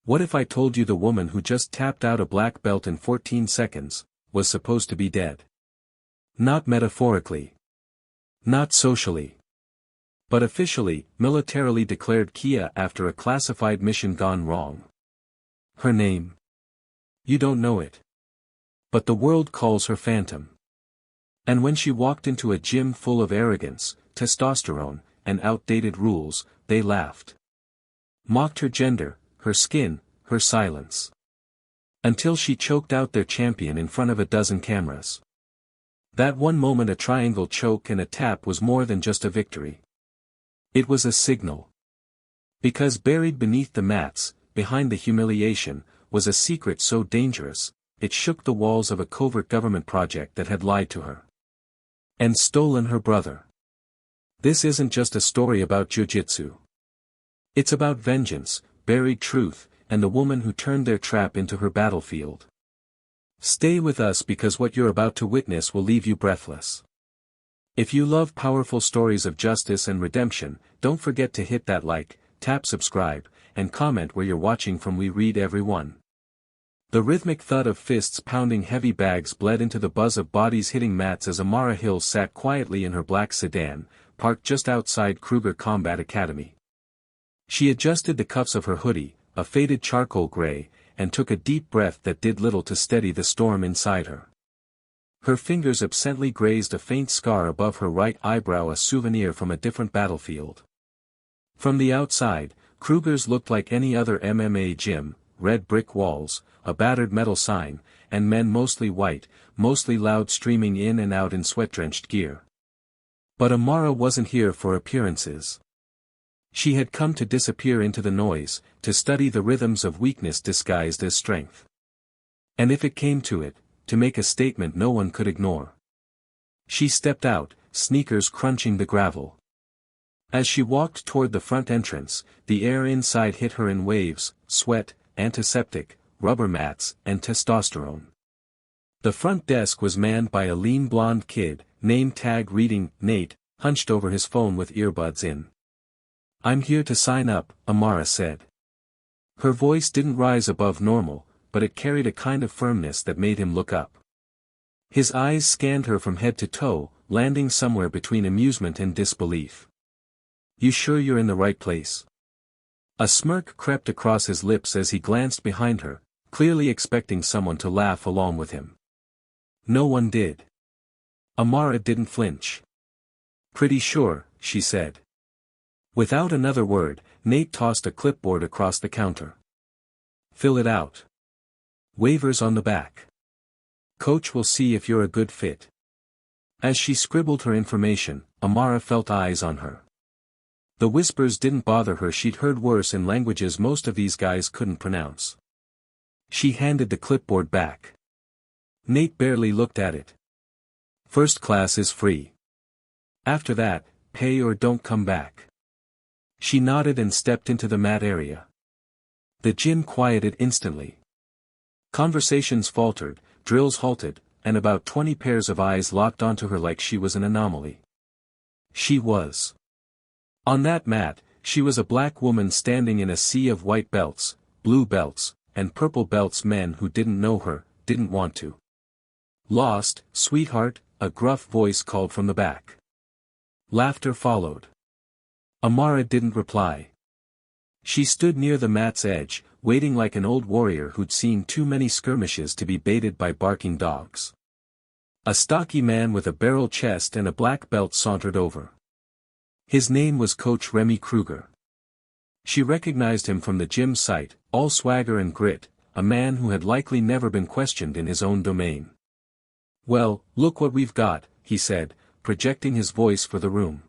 What if I told you the woman who just tapped out a black belt in 14 seconds, was supposed to be dead? Not metaphorically. Not socially. But officially, militarily declared Kia after a classified mission gone wrong. Her name? You don't know it. But the world calls her Phantom. And when she walked into a gym full of arrogance, testosterone, and outdated rules, they laughed. Mocked her gender, her skin, her silence. Until she choked out their champion in front of a dozen cameras. That one moment a triangle choke and a tap was more than just a victory. It was a signal. Because buried beneath the mats, behind the humiliation, was a secret so dangerous, it shook the walls of a covert government project that had lied to her. And stolen her brother. This isn't just a story about Jiu-Jitsu. It's about vengeance, buried truth, and the woman who turned their trap into her battlefield. Stay with us because what you're about to witness will leave you breathless. If you love powerful stories of justice and redemption, don't forget to hit that like, tap subscribe, and comment where you're watching from. We read every one. The rhythmic thud of fists pounding heavy bags bled into the buzz of bodies hitting mats as Amara Hill sat quietly in her black sedan, parked just outside Kruger Combat Academy. She adjusted the cuffs of her hoodie, a faded charcoal gray, and took a deep breath that did little to steady the storm inside her. Her fingers absently grazed a faint scar above her right eyebrow, a souvenir from a different battlefield. From the outside, Kruger's looked like any other MMA gym, red brick walls, a battered metal sign, and men mostly white, mostly loud streaming in and out in sweat-drenched gear. But Amara wasn't here for appearances. She had come to disappear into the noise, to study the rhythms of weakness disguised as strength. And if it came to it, to make a statement no one could ignore. She stepped out, sneakers crunching the gravel. As she walked toward the front entrance, the air inside hit her in waves, sweat, antiseptic, rubber mats, and testosterone. The front desk was manned by a lean blonde kid, name tag reading, Nate, hunched over his phone with earbuds in. "I'm here to sign up," Amara said. Her voice didn't rise above normal, but it carried a kind of firmness that made him look up. His eyes scanned her from head to toe, landing somewhere between amusement and disbelief. "You sure you're in the right place?" A smirk crept across his lips as he glanced behind her, clearly expecting someone to laugh along with him. No one did. Amara didn't flinch. "Pretty sure," she said. Without another word, Nate tossed a clipboard across the counter. "Fill it out. Waivers on the back. Coach will see if you're a good fit." As she scribbled her information, Amara felt eyes on her. The whispers didn't bother her. She'd heard worse in languages most of these guys couldn't pronounce. She handed the clipboard back. Nate barely looked at it. "First class is free. After that, pay or don't come back." She nodded and stepped into the mat area. The gym quieted instantly. Conversations faltered, drills halted, and about 20 pairs of eyes locked onto her like she was an anomaly. She was. On that mat, she was a black woman standing in a sea of white belts, blue belts, and purple belts. Men who didn't know her, didn't want to. "Lost, sweetheart," a gruff voice called from the back. Laughter followed. Amara didn't reply. She stood near the mat's edge, waiting like an old warrior who'd seen too many skirmishes to be baited by barking dogs. A stocky man with a barrel chest and a black belt sauntered over. His name was Coach Remy Kruger. She recognized him from the gym site, all swagger and grit, a man who had likely never been questioned in his own domain. "Well, look what we've got," he said, projecting his voice for the room.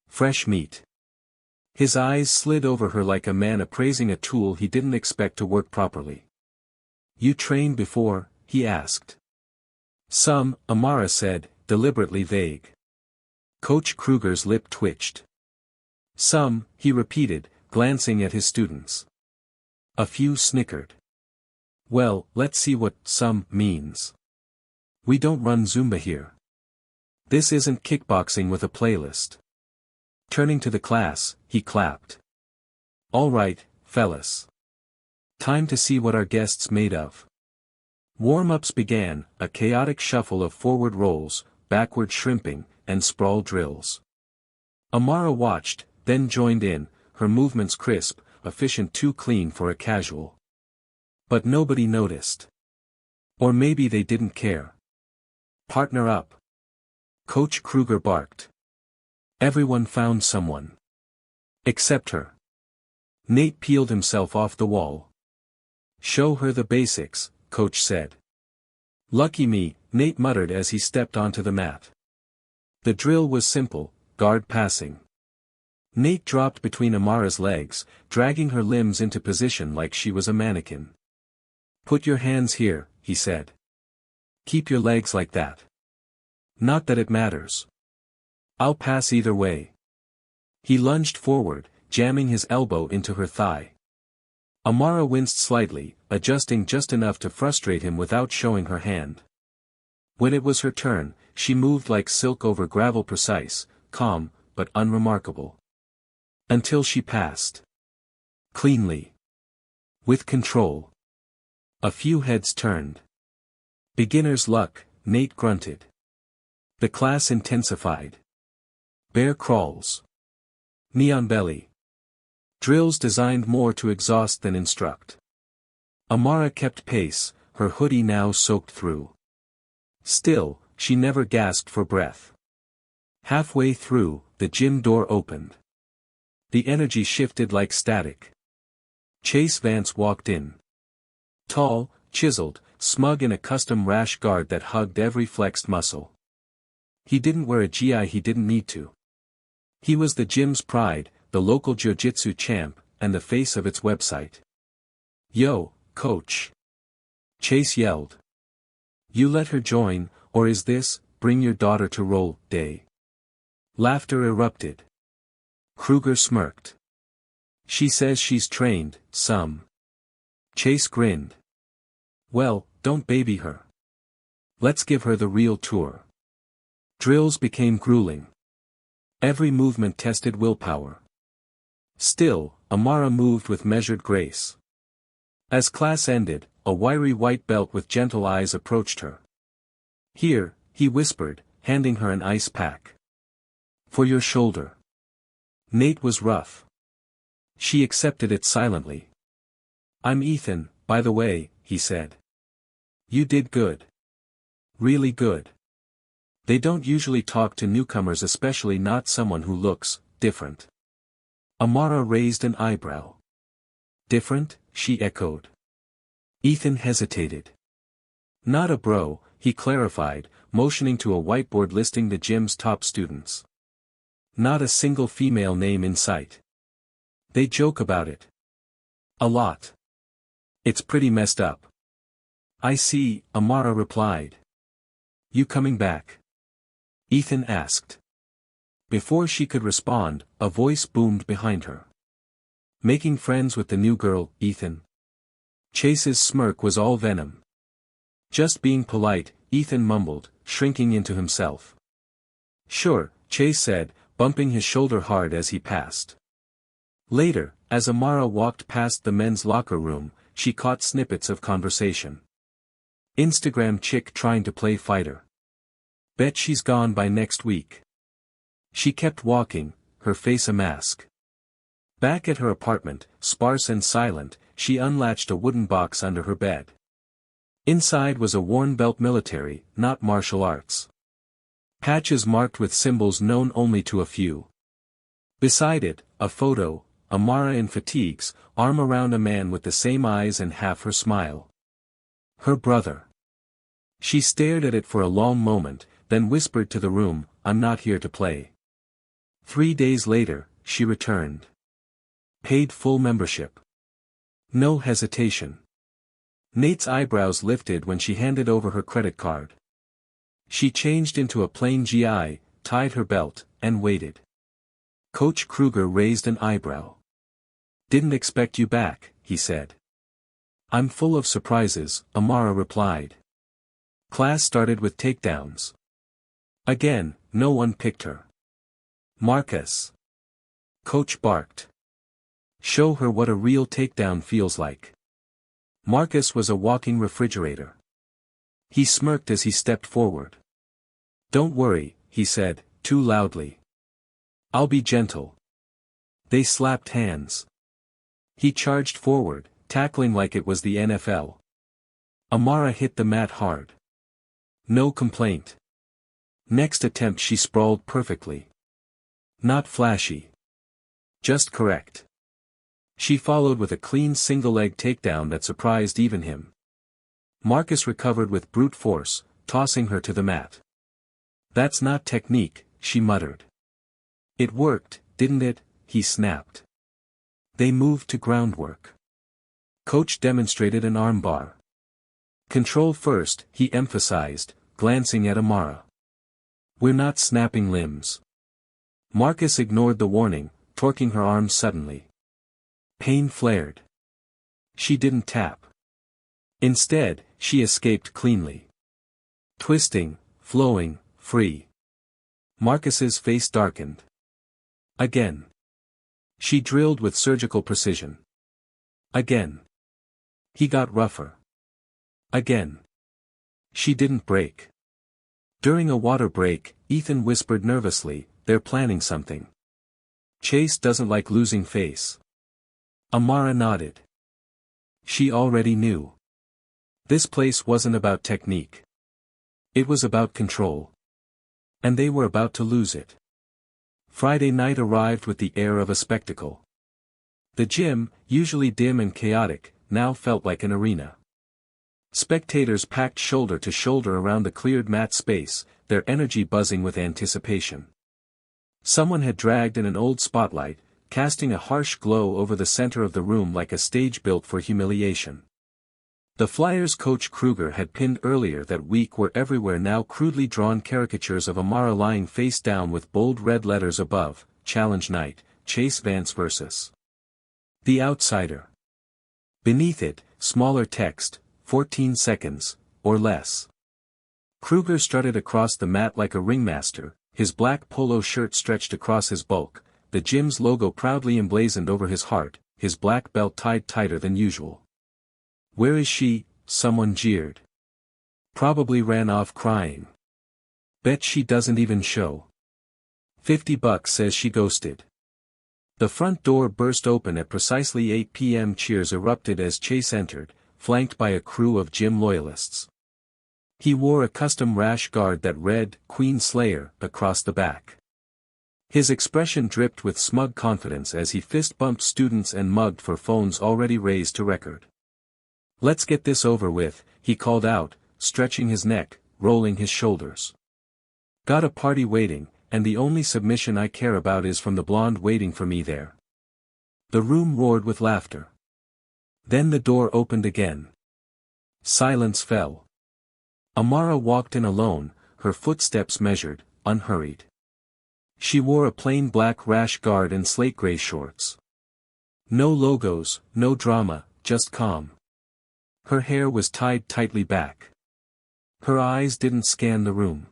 "Fresh meat." His eyes slid over her like a man appraising a tool he didn't expect to work properly. "You trained before?" he asked. "Some," Amara said, deliberately vague. Coach Kruger's lip twitched. "Some," he repeated, glancing at his students. A few snickered. "Well, let's see what 'some' means. We don't run Zumba here. This isn't kickboxing with a playlist." Turning to the class, he clapped. "All right, fellas. Time to see what our guest's made of. Warm-ups began, a chaotic shuffle of forward rolls, backward shrimping, and sprawl drills. Amara watched, then joined in, her movements crisp, efficient, too clean for a casual. But nobody noticed. Or maybe they didn't care. Partner up. Coach Kruger barked. Everyone found someone. Except her. Nate peeled himself off the wall. Show her the basics, Coach said. Lucky me, Nate muttered as he stepped onto the mat. The drill was simple, guard passing. Nate dropped between Amara's legs, dragging her limbs into position like she was a mannequin. Put your hands here, he said. Keep your legs like that. Not that it matters. I'll pass either way. He lunged forward, jamming his elbow into her thigh. Amara winced slightly, adjusting just enough to frustrate him without showing her hand. When it was her turn, she moved like silk over gravel, precise, calm, but unremarkable. Until she passed. Cleanly. With control. A few heads turned. Beginner's luck, Nate grunted. The class intensified. Bear crawls. Neon belly. Drills designed more to exhaust than instruct. Amara kept pace, her hoodie now soaked through. Still, she never gasped for breath. Halfway through, the gym door opened. The energy shifted like static. Chase Vance walked in. Tall, chiseled, smug in a custom rash guard that hugged every flexed muscle. He didn't wear a GI he didn't need to. He was the gym's pride, the local Jiu-Jitsu champ, and the face of its website. Yo, coach. Chase yelled. You let her join, or is this, bring your daughter to roll, day? Laughter erupted. Kruger smirked. She says she's trained, some. Chase grinned. Well, don't baby her. Let's give her the real tour. Drills became grueling. Every movement tested willpower. Still, Amara moved with measured grace. As class ended, a wiry white belt with gentle eyes approached her. Here, he whispered, handing her an ice pack. For your shoulder. Nate was rough. She accepted it silently. I'm Ethan, by the way, he said. You did good. Really good. They don't usually talk to newcomers, especially not someone who looks different. Amara raised an eyebrow. Different, she echoed. Ethan hesitated. Not a bro, he clarified, motioning to a whiteboard listing the gym's top students. Not a single female name in sight. They joke about it. A lot. It's pretty messed up. I see, Amara replied. You coming back? Ethan asked. Before she could respond, a voice boomed behind her. Making friends with the new girl, Ethan? Chase's smirk was all venom. Just being polite, Ethan mumbled, shrinking into himself. Sure, Chase said, bumping his shoulder hard as he passed. Later, as Amara walked past the men's locker room, she caught snippets of conversation. Instagram chick trying to play fighter. Bet she's gone by next week. She kept walking, her face a mask. Back at her apartment, sparse and silent, she unlatched a wooden box under her bed. Inside was a worn belt, military, not martial arts. Patches marked with symbols known only to a few. Beside it, a photo, Amara in fatigues, arm around a man with the same eyes and half her smile. Her brother. She stared at it for a long moment, then whispered to the room, I'm not here to play. 3 days later, she returned. Paid full membership. No hesitation. Nate's eyebrows lifted when she handed over her credit card. She changed into a plain GI, tied her belt, and waited. Coach Kruger raised an eyebrow. Didn't expect you back, he said. I'm full of surprises, Amara replied. Class started with takedowns. Again, no one picked her. Marcus. Coach barked. Show her what a real takedown feels like. Marcus was a walking refrigerator. He smirked as he stepped forward. "Don't worry," he said, too loudly. "I'll be gentle." They slapped hands. He charged forward, tackling like it was the NFL. Amara hit the mat hard. No complaint. Next attempt she sprawled perfectly. Not flashy. Just correct. She followed with a clean single-leg takedown that surprised even him. Marcus recovered with brute force, tossing her to the mat. "That's not technique," she muttered. "It worked, didn't it?" he snapped. They moved to groundwork. Coach demonstrated an armbar. "Control first," he emphasized, glancing at Amara. "We're not snapping limbs." Marcus ignored the warning, torquing her arms suddenly. Pain flared. She didn't tap. Instead, she escaped cleanly. Twisting, flowing, free. Marcus's face darkened. Again. She drilled with surgical precision. Again. He got rougher. Again. She didn't break. During a water break, Ethan whispered nervously, "They're planning something. Chase doesn't like losing face." Amara nodded. She already knew. This place wasn't about technique. It was about control. And they were about to lose it. Friday night arrived with the air of a spectacle. The gym, usually dim and chaotic, now felt like an arena. Spectators packed shoulder to shoulder around the cleared mat space, their energy buzzing with anticipation. Someone had dragged in an old spotlight, casting a harsh glow over the center of the room like a stage built for humiliation. The Flyers coach Kruger had pinned earlier that week were everywhere now crudely drawn caricatures of Amara lying face down with bold red letters above, "Challenge Night, Chase Vance vs. The Outsider." Beneath it, smaller text, 14 seconds, or less. Kruger strutted across the mat like a ringmaster, his black polo shirt stretched across his bulk, the gym's logo proudly emblazoned over his heart, his black belt tied tighter than usual. "Where is she?" someone jeered. "Probably ran off crying. Bet she doesn't even show. $50 says she ghosted." The front door burst open at precisely 8 p.m. Cheers erupted as Chase entered, flanked by a crew of gym loyalists. He wore a custom rash guard that read, "Queen Slayer," across the back. His expression dripped with smug confidence as he fist-bumped students and mugged for phones already raised to record. "Let's get this over with," he called out, stretching his neck, rolling his shoulders. "Got a party waiting, and the only submission I care about is from the blonde waiting for me there." The room roared with laughter. Then the door opened again. Silence fell. Amara walked in alone, her footsteps measured, unhurried. She wore a plain black rash guard and slate gray shorts. No logos, no drama, just calm. Her hair was tied tightly back. Her eyes didn't scan the room.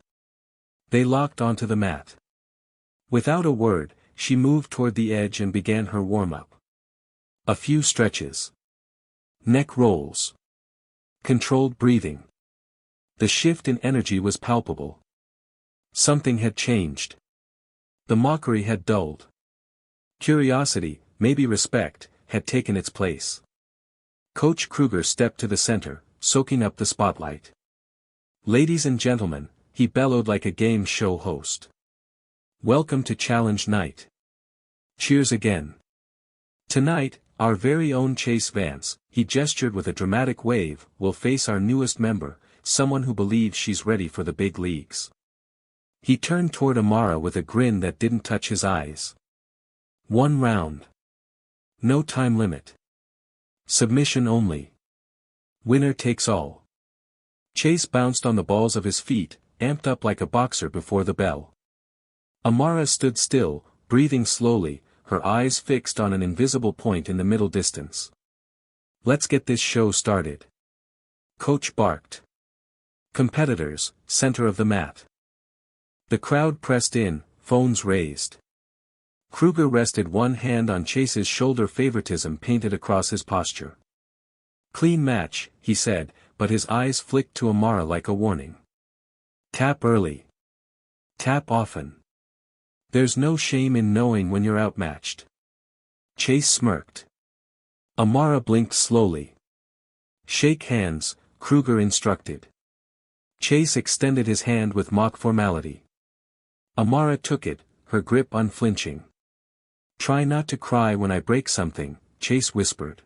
They locked onto the mat. Without a word, she moved toward the edge and began her warm-up. A few stretches. Neck rolls. Controlled breathing. The shift in energy was palpable. Something had changed. The mockery had dulled. Curiosity, maybe respect, had taken its place. Coach Kruger stepped to the center, soaking up the spotlight. "Ladies and gentlemen," he bellowed like a game show host. "Welcome to Challenge Night." Cheers again. "Tonight, our very own Chase Vance," he gestured with a dramatic wave, "will face our newest member, someone who believes she's ready for the big leagues." He turned toward Amara with a grin that didn't touch his eyes. "1 round. No time limit. Submission only. Winner takes all." Chase bounced on the balls of his feet, amped up like a boxer before the bell. Amara stood still, breathing slowly, her eyes fixed on an invisible point in the middle distance. "Let's get this show started." Coach barked. Competitors, center of the mat. The crowd pressed in, phones raised. Kruger rested one hand on Chase's shoulder, favoritism painted across his posture. Clean match, he said, but his eyes flicked to Amara like a warning. Tap early. Tap often. There's no shame in knowing when you're outmatched. Chase smirked. Amara blinked slowly. Shake hands, Kruger instructed. Chase extended his hand with mock formality. Amara took it, her grip unflinching. Try not to cry when I break something, Chase whispered.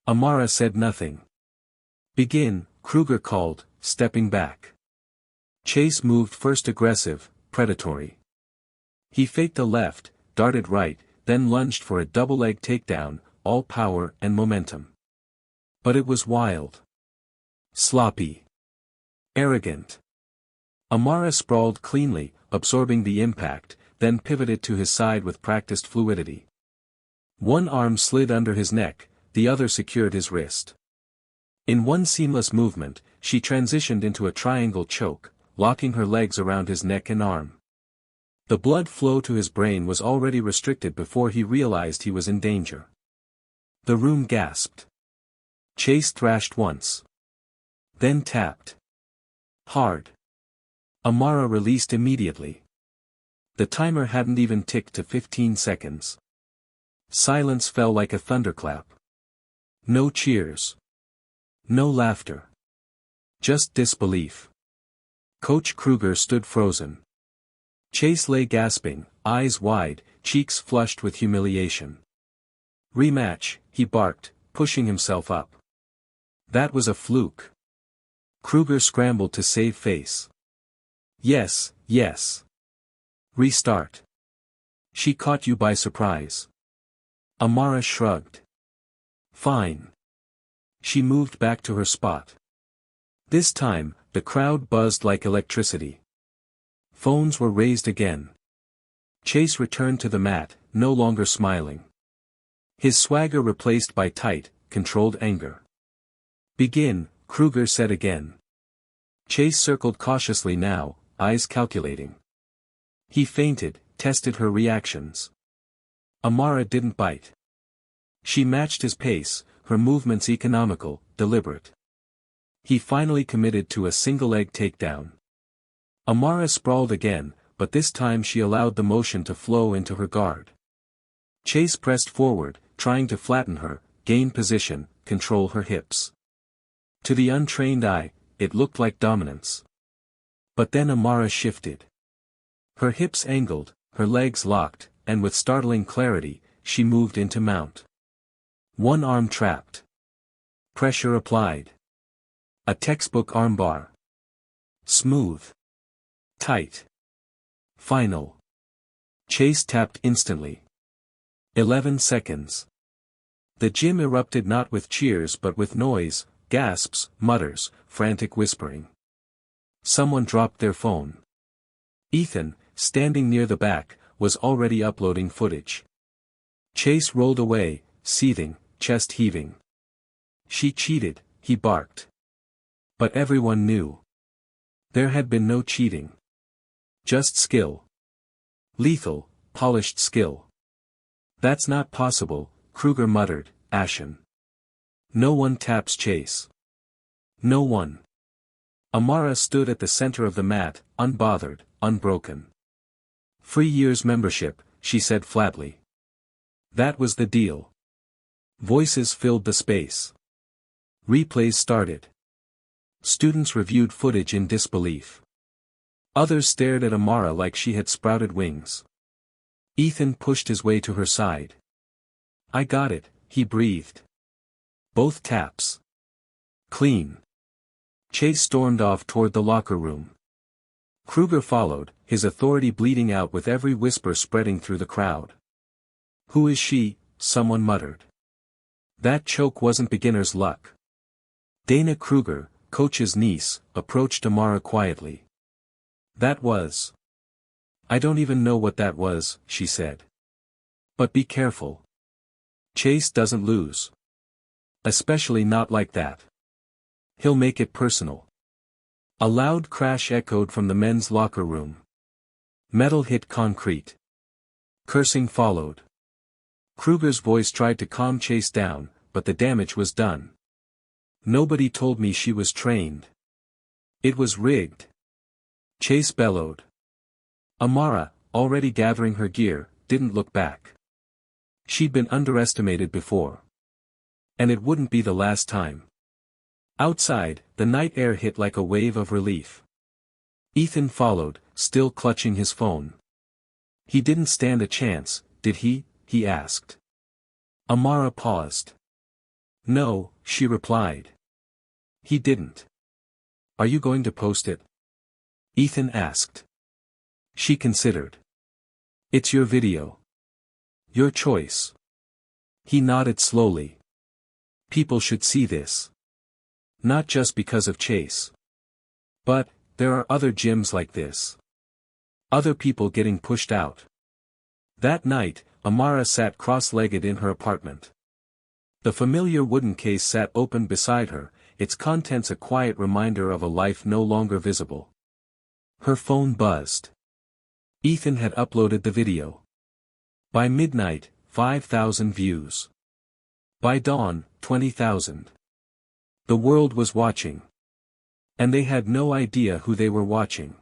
Amara said nothing. Begin, Kruger called, stepping back. Chase moved first aggressive, predatory. He faked a left, darted right, then lunged for a double leg takedown, all power and momentum. But it was wild. Sloppy. Arrogant. Amara sprawled cleanly, absorbing the impact, then pivoted to his side with practiced fluidity. One arm slid under his neck, the other secured his wrist. In one seamless movement, she transitioned into a triangle choke, locking her legs around his neck and arm. The blood flow to his brain was already restricted before he realized he was in danger. The room gasped. Chase thrashed once. Then tapped. Hard. Amara released immediately. The timer hadn't even ticked to 15 seconds. Silence fell like a thunderclap. No cheers. No laughter. Just disbelief. Coach Kruger stood frozen. Chase lay gasping, eyes wide, cheeks flushed with humiliation. Rematch, he barked, pushing himself up. That was a fluke. Kruger scrambled to save face. Yes, yes. Restart. She caught you by surprise. Amara shrugged. Fine. She moved back to her spot. This time, the crowd buzzed like electricity. Phones were raised again. Chase returned to the mat, no longer smiling. His swagger replaced by tight, controlled anger. Begin, Kruger said again. Chase circled cautiously now, eyes calculating. He feinted, tested her reactions. Amara didn't bite. She matched his pace, her movements economical, deliberate. He finally committed to a single leg takedown. Amara sprawled again, but this time she allowed the motion to flow into her guard. Chase pressed forward, trying to flatten her, gain position, control her hips. To the untrained eye, it looked like dominance. But then Amara shifted. Her hips angled, her legs locked, and with startling clarity, she moved into mount. One arm trapped. Pressure applied. A textbook armbar. Smooth. Tight. Final. Chase tapped instantly. 11 seconds. The gym erupted not with cheers but with noise, gasps, mutters, frantic whispering. Someone dropped their phone. Ethan, standing near the back, was already uploading footage. Chase rolled away, seething, chest heaving. She cheated, he barked. But everyone knew. There had been no cheating. Just skill. Lethal, polished skill. That's not possible, Kruger muttered, ashen. No one taps Chase. No one. Amara stood at the center of the mat, unbothered, unbroken. 3 years membership, she said flatly. That was the deal. Voices filled the space. Replays started. Students reviewed footage in disbelief. Others stared at Amara like she had sprouted wings. Ethan pushed his way to her side. I got it, he breathed. Both taps. Clean. Chase stormed off toward the locker room. Kruger followed, his authority bleeding out with every whisper spreading through the crowd. Who is she? Someone muttered. That choke wasn't beginner's luck. Dana Kruger, coach's niece, approached Amara quietly. That was. I don't even know what that was, she said. But be careful. Chase doesn't lose. Especially not like that. He'll make it personal. A loud crash echoed from the men's locker room. Metal hit concrete. Cursing followed. Kruger's voice tried to calm Chase down, but the damage was done. Nobody told me she was trained. It was rigged. Chase bellowed. Amara, already gathering her gear, didn't look back. She'd been underestimated before. And it wouldn't be the last time. Outside, the night air hit like a wave of relief. Ethan followed, still clutching his phone. He didn't stand a chance, did he? He asked. Amara paused. No, she replied. He didn't. Are you going to post it? Ethan asked. She considered. It's your video. Your choice. He nodded slowly. People should see this. Not just because of Chase. But, there are other gyms like this. Other people getting pushed out. That night, Amara sat cross-legged in her apartment. The familiar wooden case sat open beside her, its contents a quiet reminder of a life no longer visible. Her phone buzzed. Ethan had uploaded the video. By midnight, 5,000 views. By dawn, 20,000. The world was watching. And they had no idea who they were watching.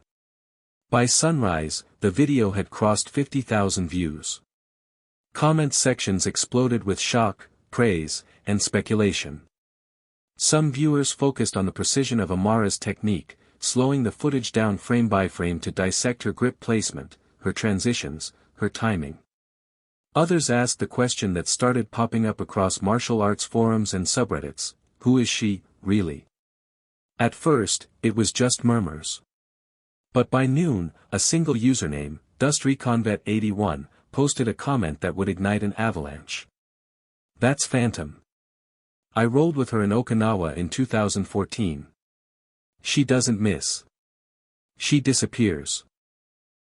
By sunrise, the video had crossed 50,000 views. Comment sections exploded with shock, praise, and speculation. Some viewers focused on the precision of Amara's technique, slowing the footage down frame by frame to dissect her grip placement, her transitions, her timing. Others asked the question that started popping up across martial arts forums and subreddits: who is she, really? At first, it was just murmurs. But by noon, a single username, DustReconvet81, posted a comment that would ignite an avalanche. That's Phantom. I rolled with her in Okinawa in 2014. She doesn't miss. She disappears.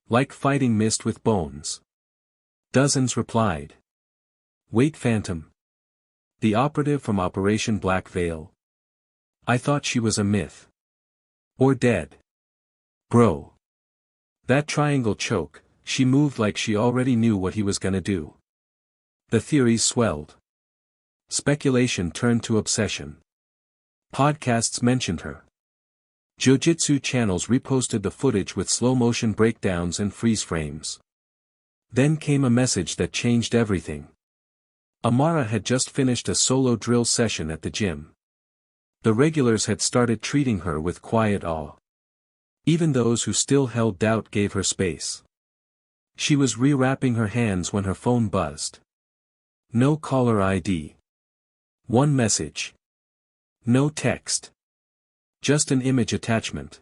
Like fighting mist with bones. Dozens replied. Wait, Phantom. The operative from Operation Black Veil? I thought she was a myth. Or dead. Bro. That triangle choke, she moved like she already knew what he was gonna do. The theories swelled. Speculation turned to obsession. Podcasts mentioned her. Jiu-Jitsu channels reposted the footage with slow-motion breakdowns and freeze frames. Then came a message that changed everything. Amara had just finished a solo drill session at the gym. The regulars had started treating her with quiet awe. Even those who still held doubt gave her space. She was rewrapping her hands when her phone buzzed. No caller ID. One message. No text. Just an image attachment.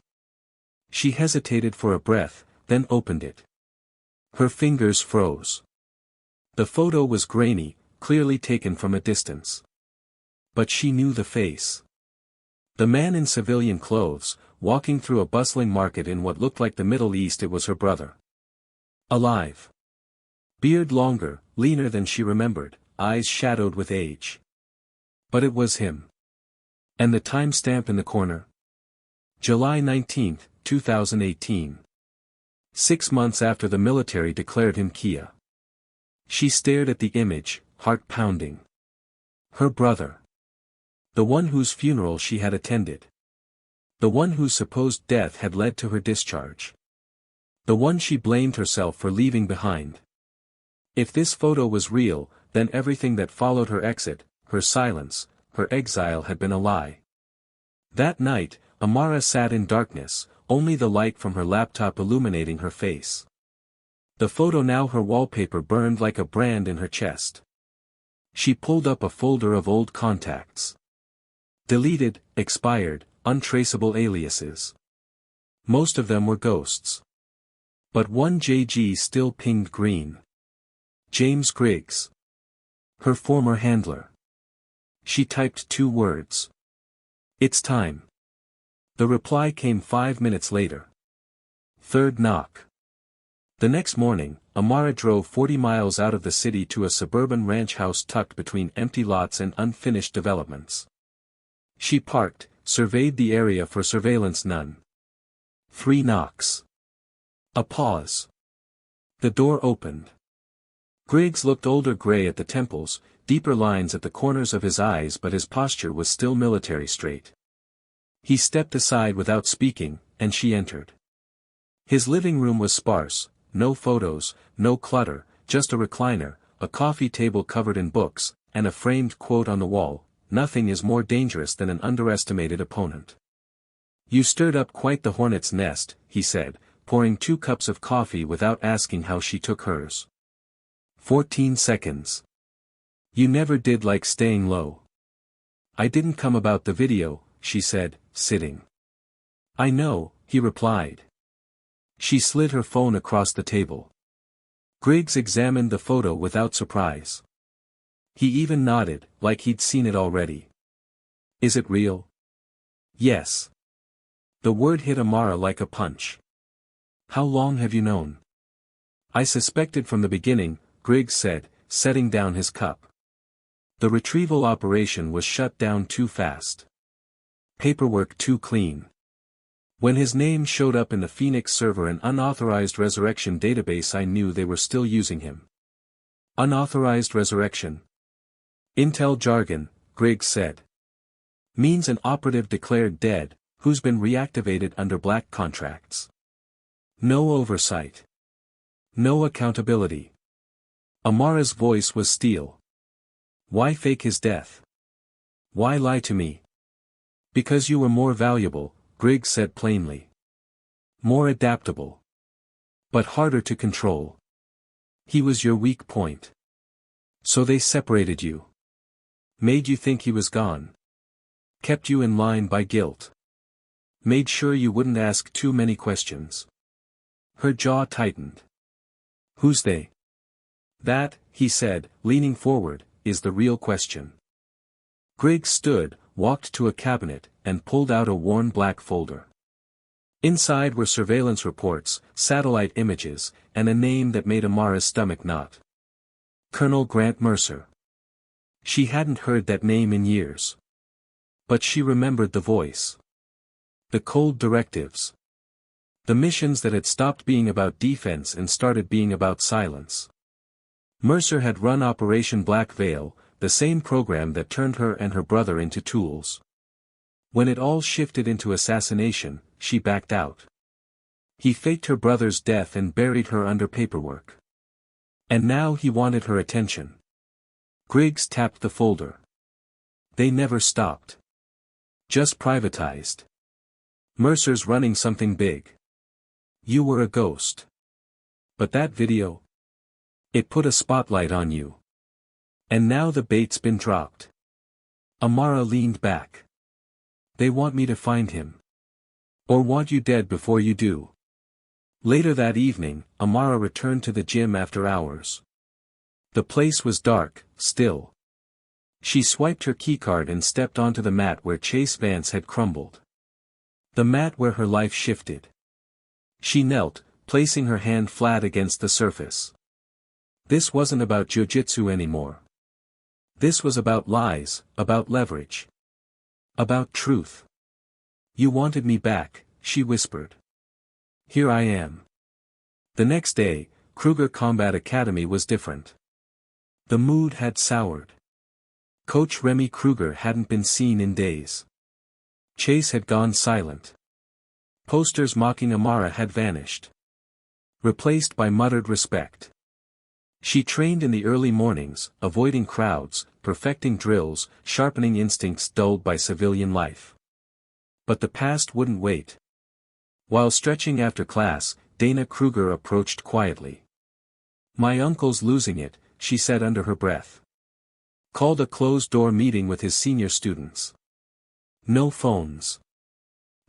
She hesitated for a breath, then opened it. Her fingers froze. The photo was grainy, clearly taken from a distance. But she knew the face. The man in civilian clothes, walking through a bustling market in what looked like the Middle East. It was her brother. Alive. Beard longer, leaner than she remembered, eyes shadowed with age. But it was him. And the timestamp in the corner? July 19, 2018. 6 months after the military declared him Kia. She stared at the image, heart pounding. Her brother. The one whose funeral she had attended. The one whose supposed death had led to her discharge. The one she blamed herself for leaving behind. If this photo was real, then everything that followed her exit, her silence, her exile had been a lie. That night, Amara sat in darkness, only the light from her laptop illuminating her face. The photo, now her wallpaper, burned like a brand in her chest. She pulled up a folder of old contacts. Deleted, expired, untraceable aliases. Most of them were ghosts. But one JG still pinged green. James Griggs. Her former handler. She typed 2 words. It's time. The reply came 5 minutes later. Third knock. The next morning, Amara drove 40 miles out of the city to a suburban ranch house tucked between empty lots and unfinished developments. She parked, surveyed the area for surveillance. None. 3 knocks. A pause. The door opened. Griggs looked older, gray at the temples, deeper lines at the corners of his eyes, but his posture was still military straight. He stepped aside without speaking, and she entered. His living room was sparse, no photos, no clutter, just a recliner, a coffee table covered in books, and a framed quote on the wall: "Nothing is more dangerous than an underestimated opponent." "You stirred up quite the hornet's nest," he said, pouring 2 cups of coffee without asking how she took hers. 14 seconds. "You never did like staying low." "I didn't come about the video," she said, sitting. "I know," he replied. She slid her phone across the table. Griggs examined the photo without surprise. He even nodded, like he'd seen it already. "Is it real?" "Yes." The word hit Amara like a punch. "How long have you known?" "I suspected from the beginning," Griggs said, setting down his cup. The retrieval operation was shut down too fast. Paperwork too clean. When his name showed up in the Phoenix server and unauthorized resurrection database, I knew they were still using him. Unauthorized resurrection? Intel jargon, Griggs said. Means an operative declared dead, who's been reactivated under black contracts. No oversight. No accountability. Amara's voice was steel. "Why fake his death? Why lie to me?" "Because you were more valuable," Griggs said plainly. "More adaptable. But harder to control. He was your weak point. So they separated you. Made you think he was gone. Kept you in line by guilt. Made sure you wouldn't ask too many questions." Her jaw tightened. "Who's they?" "That," he said, leaning forward, "is the real question." Griggs stood, walked to a cabinet, and pulled out a worn black folder. Inside were surveillance reports, satellite images, and a name that made Amara's stomach knot. Colonel Grant Mercer. She hadn't heard that name in years. But she remembered the voice. The cold directives. The missions that had stopped being about defense and started being about silence. Mercer had run Operation Black Veil, the same program that turned her and her brother into tools. When it all shifted into assassination, she backed out. He faked her brother's death and buried her under paperwork. And now he wanted her attention. Griggs tapped the folder. They never stopped. Just privatized. Mercer's running something big. You were a ghost. But that video? It put a spotlight on you. And now the bait's been dropped. Amara leaned back. They want me to find him. Or want you dead before you do. Later that evening, Amara returned to the gym after hours. The place was dark, still. She swiped her keycard and stepped onto the mat where Chase Vance had crumbled. The mat where her life shifted. She knelt, placing her hand flat against the surface. This wasn't about Jiu-Jitsu anymore. This was about lies, about leverage. About truth. You wanted me back, she whispered. Here I am. The next day, Kruger Combat Academy was different. The mood had soured. Coach Remy Kruger hadn't been seen in days. Chase had gone silent. Posters mocking Amara had vanished. Replaced by muttered respect. She trained in the early mornings, avoiding crowds, perfecting drills, sharpening instincts dulled by civilian life. But the past wouldn't wait. While stretching after class, Dana Kruger approached quietly. My uncle's losing it, she said under her breath. Called a closed-door meeting with his senior students. No phones.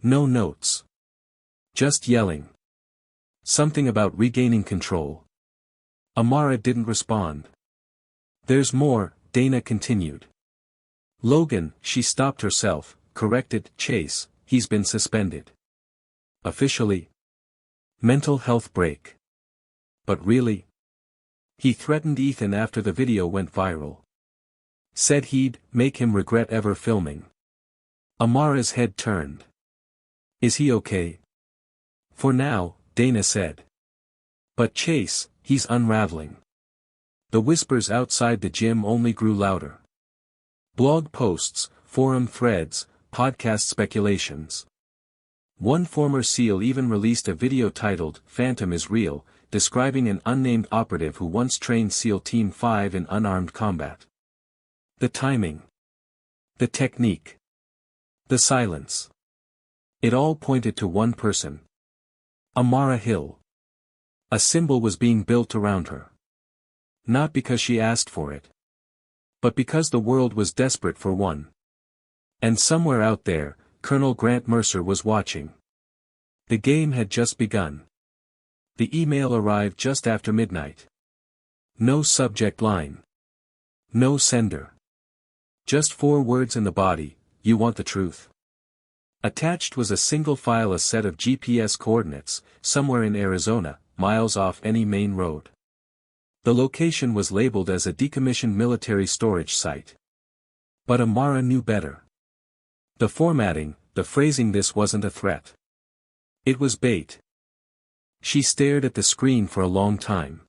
No notes. Just yelling. Something about regaining control. Amara didn't respond. There's more, Dana continued. Logan, she stopped herself, corrected Chase, he's been suspended. Officially. Mental health break. But really? He threatened Ethan after the video went viral. Said he'd make him regret ever filming. Amara's head turned. Is he okay? For now, Dana said. But Chase, he's unraveling. The whispers outside the gym only grew louder. Blog posts, forum threads, podcast speculations. One former SEAL even released a video titled, "Phantom is Real," describing an unnamed operative who once trained SEAL Team 5 in unarmed combat. The timing. The technique. The silence. It all pointed to one person. Amara Hill. A symbol was being built around her. Not because she asked for it. But because the world was desperate for one. And somewhere out there, Colonel Grant Mercer was watching. The game had just begun. The email arrived just after midnight. No subject line. No sender. Just 4 words in the body, "You want the truth?" Attached was a single file, a set of GPS coordinates, somewhere in Arizona, miles off any main road. The location was labeled as a decommissioned military storage site. But Amara knew better. The formatting, the phrasing, this wasn't a threat. It was bait. She stared at the screen for a long time.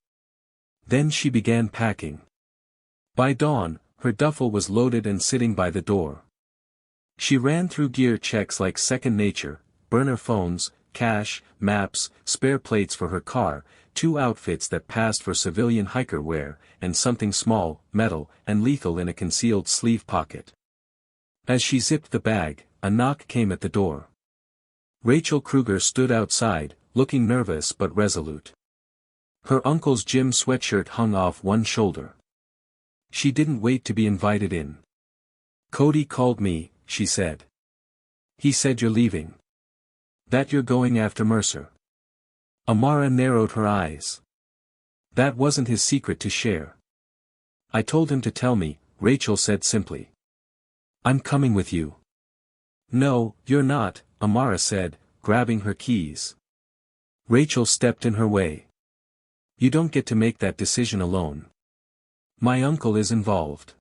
Then she began packing. By dawn, her duffel was loaded and sitting by the door. She ran through gear checks like second nature: burner phones, cash, maps, spare plates for her car, 2 outfits that passed for civilian hiker wear, and something small, metal, and lethal in a concealed sleeve pocket. As she zipped the bag, a knock came at the door. Rachel Kruger stood outside, looking nervous but resolute. Her uncle's gym sweatshirt hung off one shoulder. She didn't wait to be invited in. "Cody called me," she said. "He said you're leaving. That you're going after Mercer." Amara narrowed her eyes. That wasn't his secret to share. "I told him to tell me," Rachel said simply. "I'm coming with you." "No, you're not," Amara said, grabbing her keys. Rachel stepped in her way. "You don't get to make that decision alone. My uncle is involved.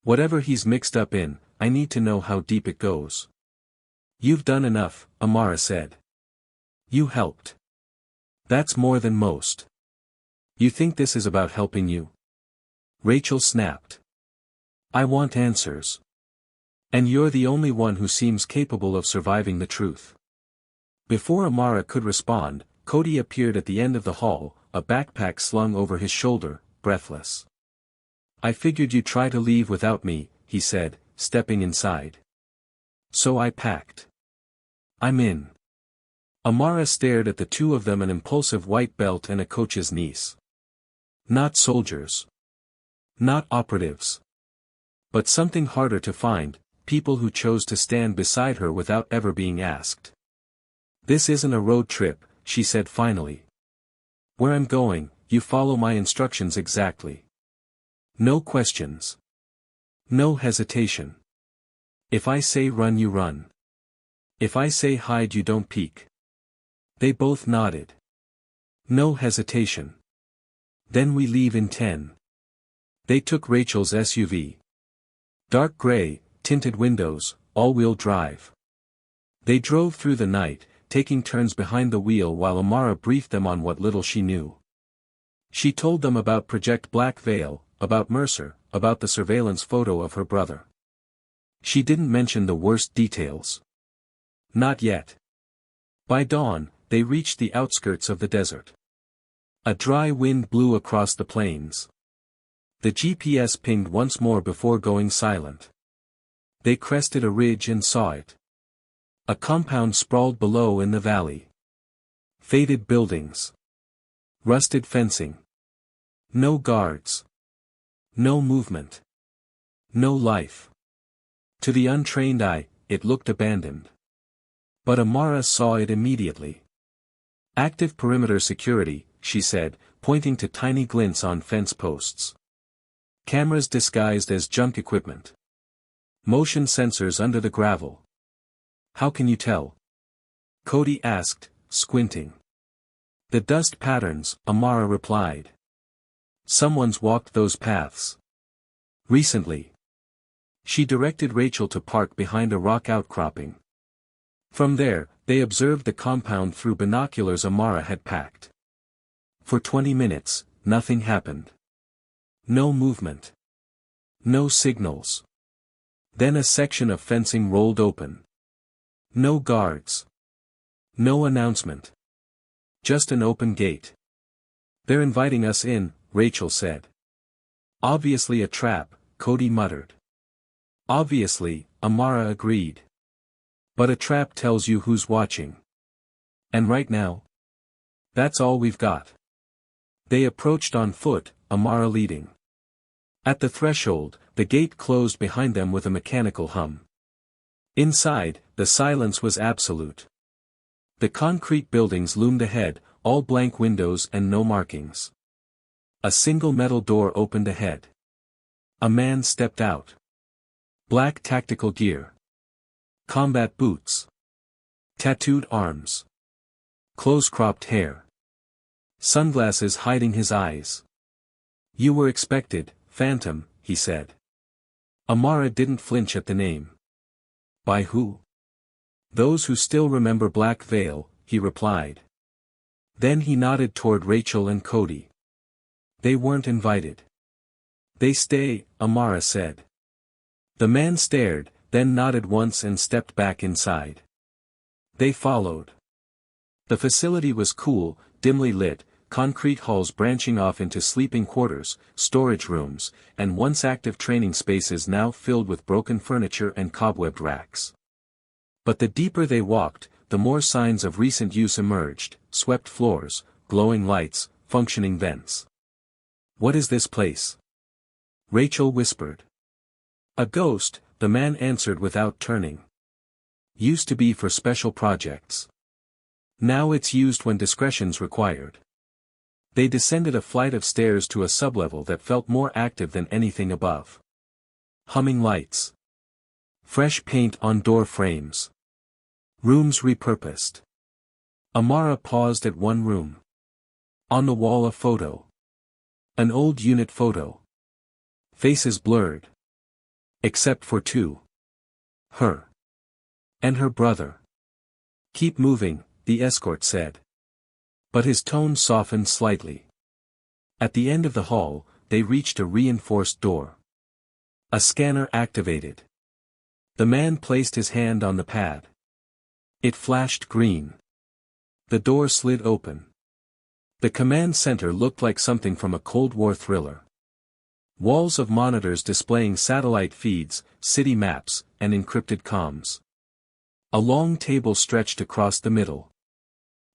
Whatever he's mixed up in, I need to know how deep it goes." "You've done enough," Amara said. "You helped. That's more than most. You think this is about helping you?" Rachel snapped. "I want answers. And you're the only one who seems capable of surviving the truth." Before Amara could respond, Cody appeared at the end of the hall, a backpack slung over his shoulder, breathless. "I figured you'd try to leave without me," he said, stepping inside. "So I packed. I'm in." Amara stared at the two of them, an impulsive white belt and a coach's niece. Not soldiers. Not operatives. But something harder to find, people who chose to stand beside her without ever being asked. "This isn't a road trip," she said finally. "Where I'm going, you follow my instructions exactly. No questions. No hesitation. If I say run, you run. If I say hide, you don't peek." They both nodded. No hesitation. "Then we leave in 10. They took Rachel's SUV. Dark gray, tinted windows, all-wheel drive. They drove through the night, taking turns behind the wheel while Amara briefed them on what little she knew. She told them about Project Black Veil, about Mercer, about the surveillance photo of her brother. She didn't mention the worst details. Not yet. By dawn, they reached the outskirts of the desert. A dry wind blew across the plains. The GPS pinged once more before going silent. They crested a ridge and saw it. A compound sprawled below in the valley. Faded buildings. Rusted fencing. No guards. No movement. No life. To the untrained eye, it looked abandoned. But Amara saw it immediately. "Active perimeter security," she said, pointing to tiny glints on fence posts. "Cameras disguised as junk equipment. Motion sensors under the gravel." "How can you tell?" Cody asked, squinting. "The dust patterns," Amara replied. "Someone's walked those paths. Recently." She directed Rachel to park behind a rock outcropping. From there, they observed the compound through binoculars Amara had packed. For 20 minutes, nothing happened. No movement. No signals. Then a section of fencing rolled open. No guards. No announcement. Just an open gate. "They're inviting us in," Rachel said. "Obviously a trap," Cody muttered. "Obviously," Amara agreed. "But a trap tells you who's watching. And right now? That's all we've got." They approached on foot, Amara leading. At the threshold, the gate closed behind them with a mechanical hum. Inside, the silence was absolute. The concrete buildings loomed ahead, all blank windows and no markings. A single metal door opened ahead. A man stepped out. Black tactical gear. Combat boots. Tattooed arms. Close-cropped hair. Sunglasses hiding his eyes. "You were expected, Phantom," he said. Amara didn't flinch at the name. "By who?" "Those who still remember Black Veil," he replied. Then he nodded toward Rachel and Cody. "They weren't invited." "They stay," Amara said. The man stared, then nodded once and stepped back inside. They followed. The facility was cool, dimly lit, concrete halls branching off into sleeping quarters, storage rooms, and once active training spaces now filled with broken furniture and cobwebbed racks. But the deeper they walked, the more signs of recent use emerged: swept floors, glowing lights, functioning vents. "What is this place?" Rachel whispered. "A ghost," the man answered without turning. "Used to be for special projects. Now it's used when discretion's required." They descended a flight of stairs to a sublevel that felt more active than anything above. Humming lights. Fresh paint on door frames. Rooms repurposed. Amara paused at one room. On the wall a photo. An old unit photo. Faces blurred. Except for two. Her. And her brother. "Keep moving," the escort said. But his tone softened slightly. At the end of the hall, they reached a reinforced door. A scanner activated. The man placed his hand on the pad. It flashed green. The door slid open. The command center looked like something from a Cold War thriller. Walls of monitors displaying satellite feeds, city maps, and encrypted comms. A long table stretched across the middle.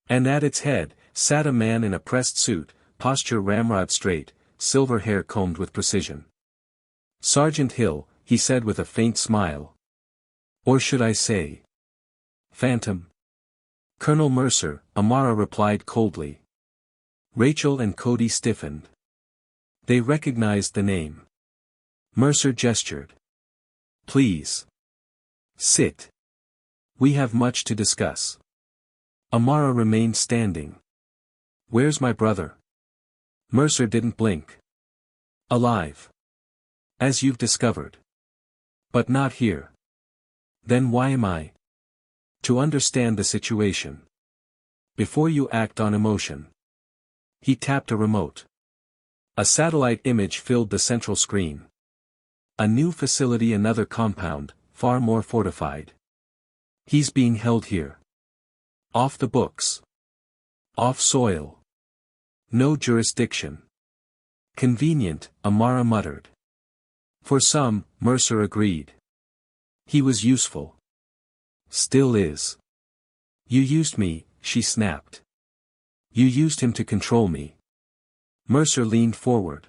And at its head, sat a man in a pressed suit, posture ramrod straight, silver hair combed with precision. "Sergeant Hill," he said with a faint smile. "Or should I say, Phantom?" "Colonel Mercer," Amara replied coldly. Rachel and Cody stiffened. They recognized the name. Mercer gestured. "Please. Sit. We have much to discuss." Amara remained standing. "Where's my brother?" Mercer didn't blink. "Alive. As you've discovered. But not here." "Then why am I?" "To understand the situation. Before you act on emotion." He tapped a remote. A satellite image filled the central screen. A new facility, another compound, far more fortified. "He's being held here. Off the books. Off soil. No jurisdiction." "Convenient," Amara muttered. "For some," Mercer agreed. "He was useful. Still is." "You used me," she snapped. "You used him to control me." Mercer leaned forward.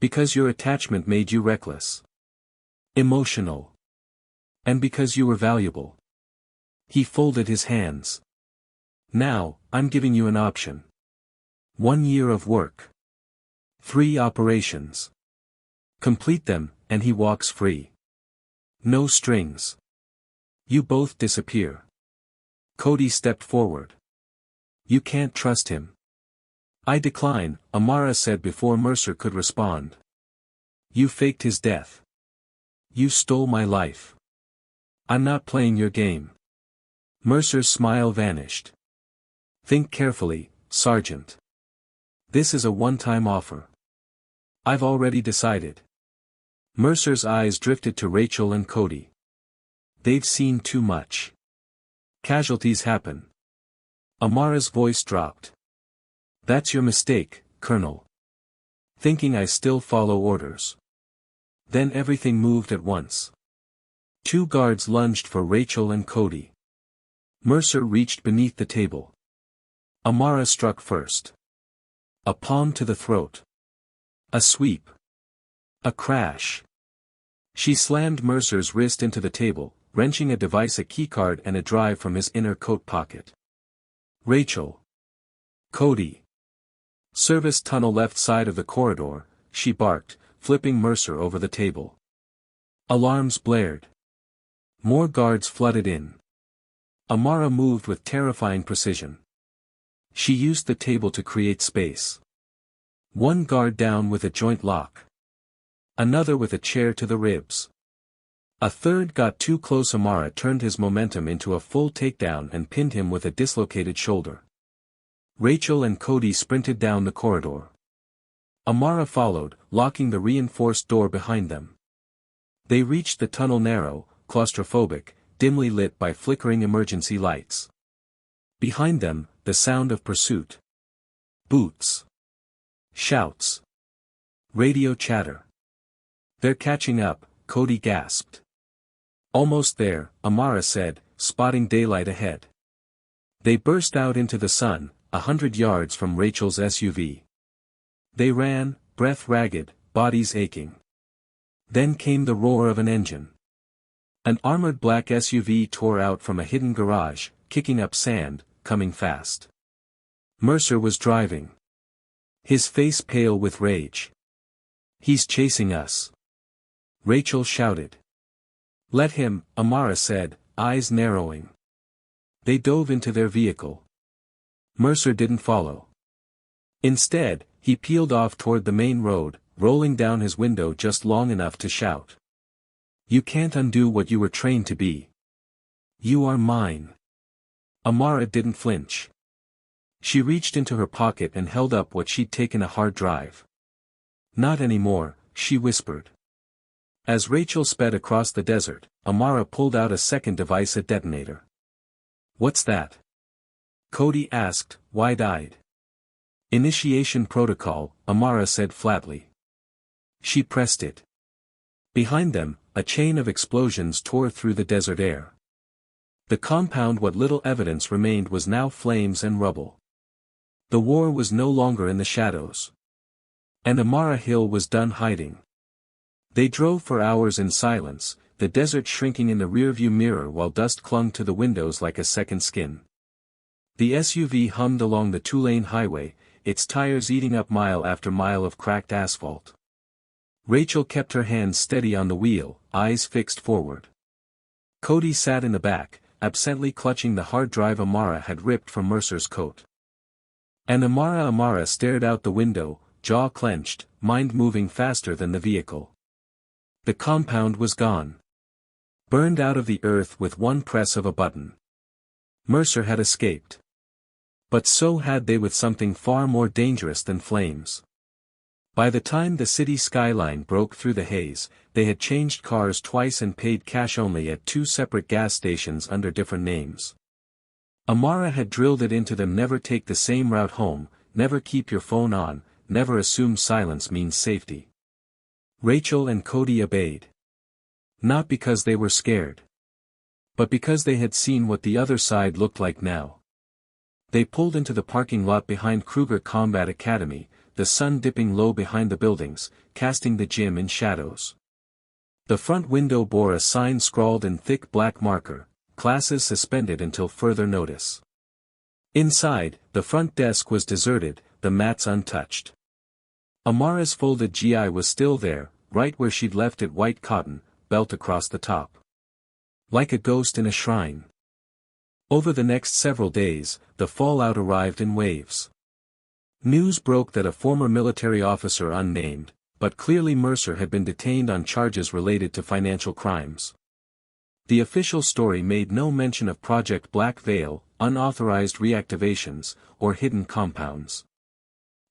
"Because your attachment made you reckless. Emotional. And because you were valuable." He folded his hands. "Now, I'm giving you an option. 1 year of work. 3 operations. Complete them, and he walks free. No strings. You both disappear." Cody stepped forward. "You can't trust him." "I decline," Amara said before Mercer could respond. "You faked his death. You stole my life. I'm not playing your game." Mercer's smile vanished. "Think carefully, Sergeant. This is a one-time offer. I've already decided. Mercer's eyes drifted to Rachel and Cody. They've seen too much. Casualties happen. Amara's voice dropped. That's your mistake, Colonel. Thinking I still follow orders. Then everything moved at once. Two guards lunged for Rachel and Cody. Mercer reached beneath the table. Amara struck first. A palm to the throat. A sweep. A crash. She slammed Mercer's wrist into the table, wrenching a device, a keycard and a drive from his inner coat pocket. Rachel. Cody. Service tunnel left side of the corridor, she barked, flipping Mercer over the table. Alarms blared. More guards flooded in. Amara moved with terrifying precision. She used the table to create space. One guard down with a joint lock. Another with a chair to the ribs. A third got too close. Amara turned his momentum into a full takedown and pinned him with a dislocated shoulder. Rachel and Cody sprinted down the corridor. Amara followed, locking the reinforced door behind them. They reached the tunnel, narrow, claustrophobic, dimly lit by flickering emergency lights. Behind them, the sound of pursuit. Boots. Shouts. Radio chatter. They're catching up, Cody gasped. Almost there, Amara said, spotting daylight ahead. They burst out into the sun, 100 yards from Rachel's SUV. They ran, breath ragged, bodies aching. Then came the roar of an engine. An armored black SUV tore out from a hidden garage, kicking up sand, coming fast. Mercer was driving. His face pale with rage. He's chasing us. Rachel shouted. Let him, Amara said, eyes narrowing. They dove into their vehicle. Mercer didn't follow. Instead, he peeled off toward the main road, rolling down his window just long enough to shout. You can't undo what you were trained to be. You are mine. Amara didn't flinch. She reached into her pocket and held up what she'd taken, a hard drive. Not anymore, she whispered. As Rachel sped across the desert, Amara pulled out a second device, a detonator. What's that? Cody asked, wide-eyed. Initiation protocol, Amara said flatly. She pressed it. Behind them, a chain of explosions tore through the desert air. The compound, what little evidence remained, was now flames and rubble. The war was no longer in the shadows. And Amara Hill was done hiding. They drove for hours in silence, the desert shrinking in the rearview mirror while dust clung to the windows like a second skin. The SUV hummed along the two-lane highway, its tires eating up mile after mile of cracked asphalt. Rachel kept her hands steady on the wheel, eyes fixed forward. Cody sat in the back, absently clutching the hard drive Amara had ripped from Mercer's coat. And Amara stared out the window, jaw clenched, mind moving faster than the vehicle. The compound was gone. Burned out of the earth with one press of a button. Mercer had escaped. But so had they, with something far more dangerous than flames. By the time the city skyline broke through the haze, they had changed cars twice and paid cash only at two separate gas stations under different names. Amara had drilled it into them: never take the same route home, never keep your phone on, never assume silence means safety. Rachel and Cody obeyed. Not because they were scared. But because they had seen what the other side looked like now. They pulled into the parking lot behind Kruger Combat Academy, the sun dipping low behind the buildings, casting the gym in shadows. The front window bore a sign scrawled in thick black marker, "Classes suspended until further notice." Inside, the front desk was deserted, the mats untouched. Amara's folded GI was still there, right where she'd left it, white cotton, belt across the top. Like a ghost in a shrine. Over the next several days, the fallout arrived in waves. News broke that a former military officer, unnamed, but clearly Mercer, had been detained on charges related to financial crimes. The official story made no mention of Project Black Veil, unauthorized reactivations, or hidden compounds.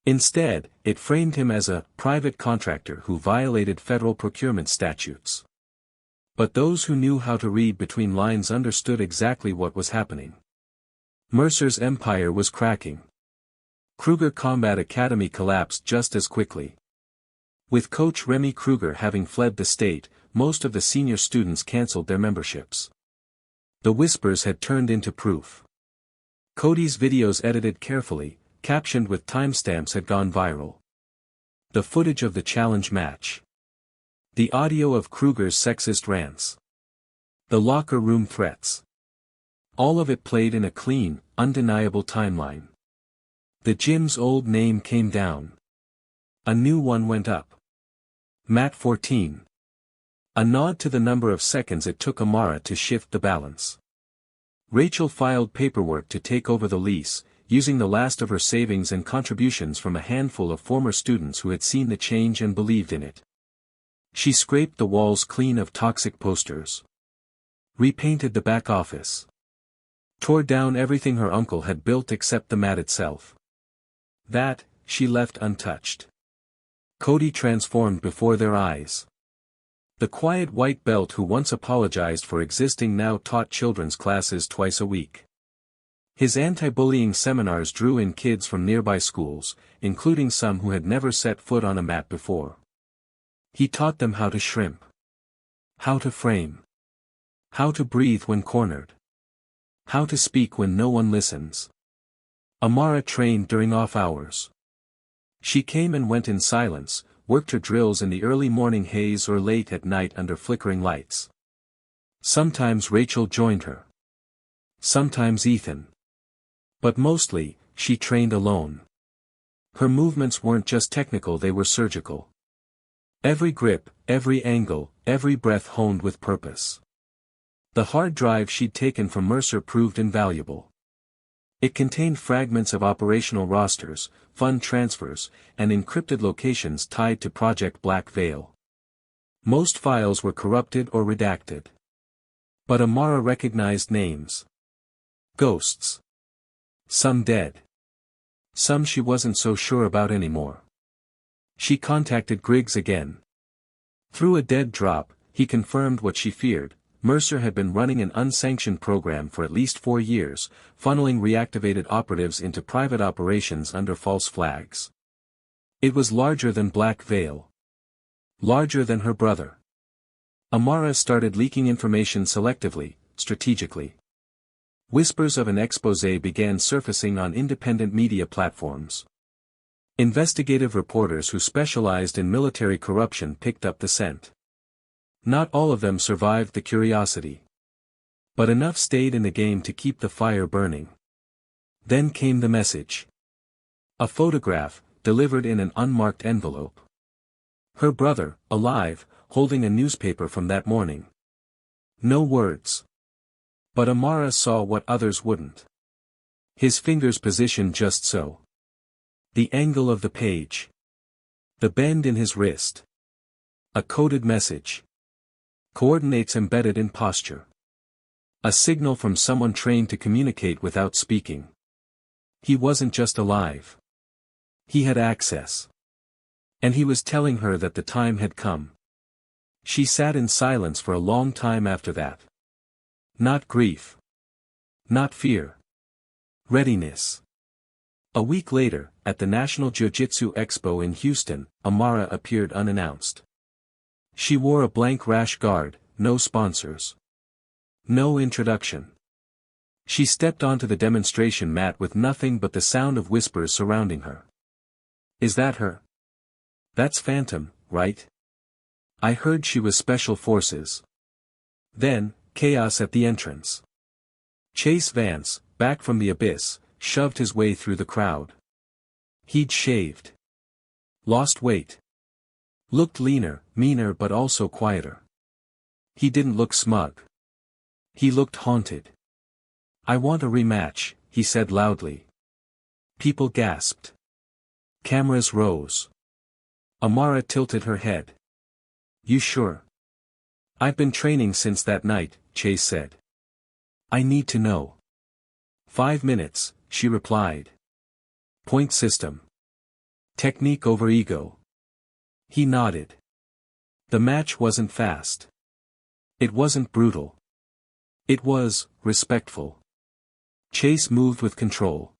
Instead, it framed him as a private contractor who violated federal procurement statutes. But those who knew how to read between lines understood exactly what was happening. Mercer's empire was cracking. Kruger Combat Academy collapsed just as quickly. With coach Remy Kruger having fled the state, most of the senior students cancelled their memberships. The whispers had turned into proof. Cody's videos edited carefully, captioned with timestamps had gone viral. The footage of the challenge match. The audio of Kruger's sexist rants. The locker room threats. All of it played in a clean, undeniable timeline. The gym's old name came down. A new one went up. Mat 14. A nod to the number of seconds it took Amara to shift the balance. Rachel filed paperwork to take over the lease, using the last of her savings and contributions from a handful of former students who had seen the change and believed in it. She scraped the walls clean of toxic posters. Repainted the back office. Tore down everything her uncle had built except the mat itself. That, she left untouched. Cody transformed before their eyes. The quiet white belt who once apologized for existing now taught children's classes twice a week. His anti-bullying seminars drew in kids from nearby schools, including some who had never set foot on a mat before. He taught them how to shrimp. How to frame. How to breathe when cornered. How to speak when no one listens. Amara trained during off hours. She came and went in silence, worked her drills in the early morning haze or late at night under flickering lights. Sometimes Rachel joined her. Sometimes Ethan. But mostly, she trained alone. Her movements weren't just technical, they were surgical. Every grip, every angle, every breath honed with purpose. The hard drive she'd taken from Mercer proved invaluable. It contained fragments of operational rosters, fund transfers, and encrypted locations tied to Project Black Veil. Most files were corrupted or redacted. But Amara recognized names. Ghosts. Some dead. Some she wasn't so sure about anymore. She contacted Griggs again. Through a dead drop, he confirmed what she feared. Mercer had been running an unsanctioned program for at least 4 years, funneling reactivated operatives into private operations under false flags. It was larger than Black Veil. Larger than her brother. Amara started leaking information selectively, strategically. Whispers of an exposé began surfacing on independent media platforms. Investigative reporters who specialized in military corruption picked up the scent. Not all of them survived the curiosity. But enough stayed in the game to keep the fire burning. Then came the message. A photograph, delivered in an unmarked envelope. Her brother, alive, holding a newspaper from that morning. No words. But Amara saw what others wouldn't. His fingers positioned just so. The angle of the page. The bend in his wrist. A coded message. Coordinates embedded in posture. A signal from someone trained to communicate without speaking. He wasn't just alive. He had access. And he was telling her that the time had come. She sat in silence for a long time after that. Not grief. Not fear. Readiness. A week later, at the National Jiu-Jitsu Expo in Houston, Amara appeared unannounced. She wore a blank rash guard, no sponsors. No introduction. She stepped onto the demonstration mat with nothing but the sound of whispers surrounding her. Is that her? That's Phantom, right? I heard she was Special Forces. Then, chaos at the entrance. Chase Vance, back from the abyss, shoved his way through the crowd. He'd shaved. Lost weight. Looked leaner, meaner but also quieter. He didn't look smug. He looked haunted. I want a rematch, he said loudly. People gasped. Cameras rose. Amara tilted her head. You sure? I've been training since that night, Chase said. I need to know. 5 minutes, she replied. Point system. Technique over ego. He nodded. The match wasn't fast. It wasn't brutal. It was respectful. Chase moved with control.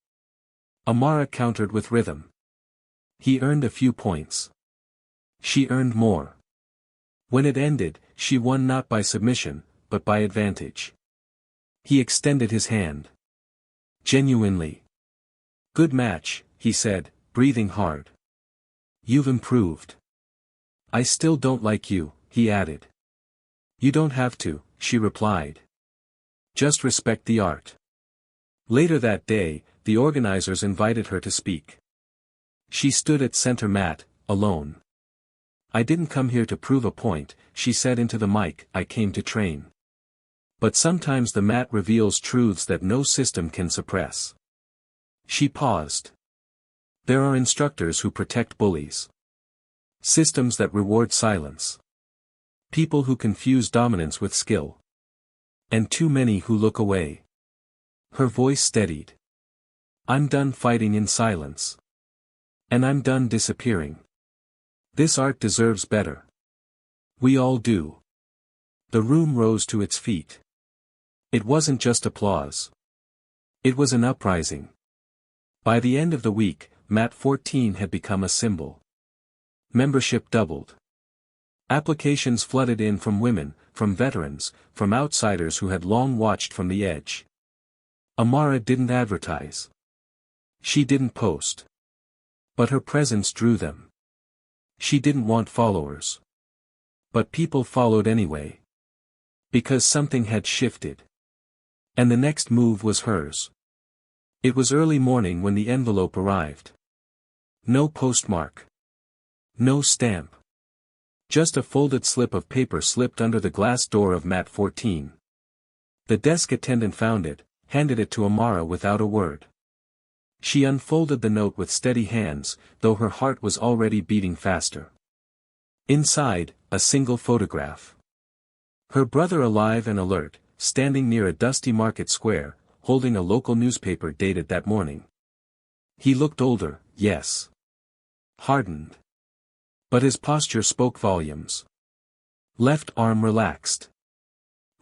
Amara countered with rhythm. He earned a few points. She earned more. When it ended, she won not by submission, but by advantage. He extended his hand. Genuinely. Good match, he said, breathing hard. You've improved. I still don't like you, he added. You don't have to, she replied. Just respect the art. Later that day, the organizers invited her to speak. She stood at center mat, alone. I didn't come here to prove a point, she said into the mic, I came to train. But sometimes the mat reveals truths that no system can suppress. She paused. There are instructors who protect bullies. Systems that reward silence. People who confuse dominance with skill. And too many who look away. Her voice steadied. I'm done fighting in silence. And I'm done disappearing. This art deserves better. We all do. The room rose to its feet. It wasn't just applause. It was an uprising. By the end of the week, Mat 14 had become a symbol. Membership doubled. Applications flooded in from women, from veterans, from outsiders who had long watched from the edge. Amara didn't advertise. She didn't post. But her presence drew them. She didn't want followers. But people followed anyway. Because something had shifted. And the next move was hers. It was early morning when the envelope arrived. No postmark. No stamp. Just a folded slip of paper slipped under the glass door of Mat 14. The desk attendant found it, handed it to Amara without a word. She unfolded the note with steady hands, though her heart was already beating faster. Inside, a single photograph. Her brother alive and alert, standing near a dusty market square, holding a local newspaper dated that morning. He looked older, yes. Hardened. But his posture spoke volumes. Left arm relaxed.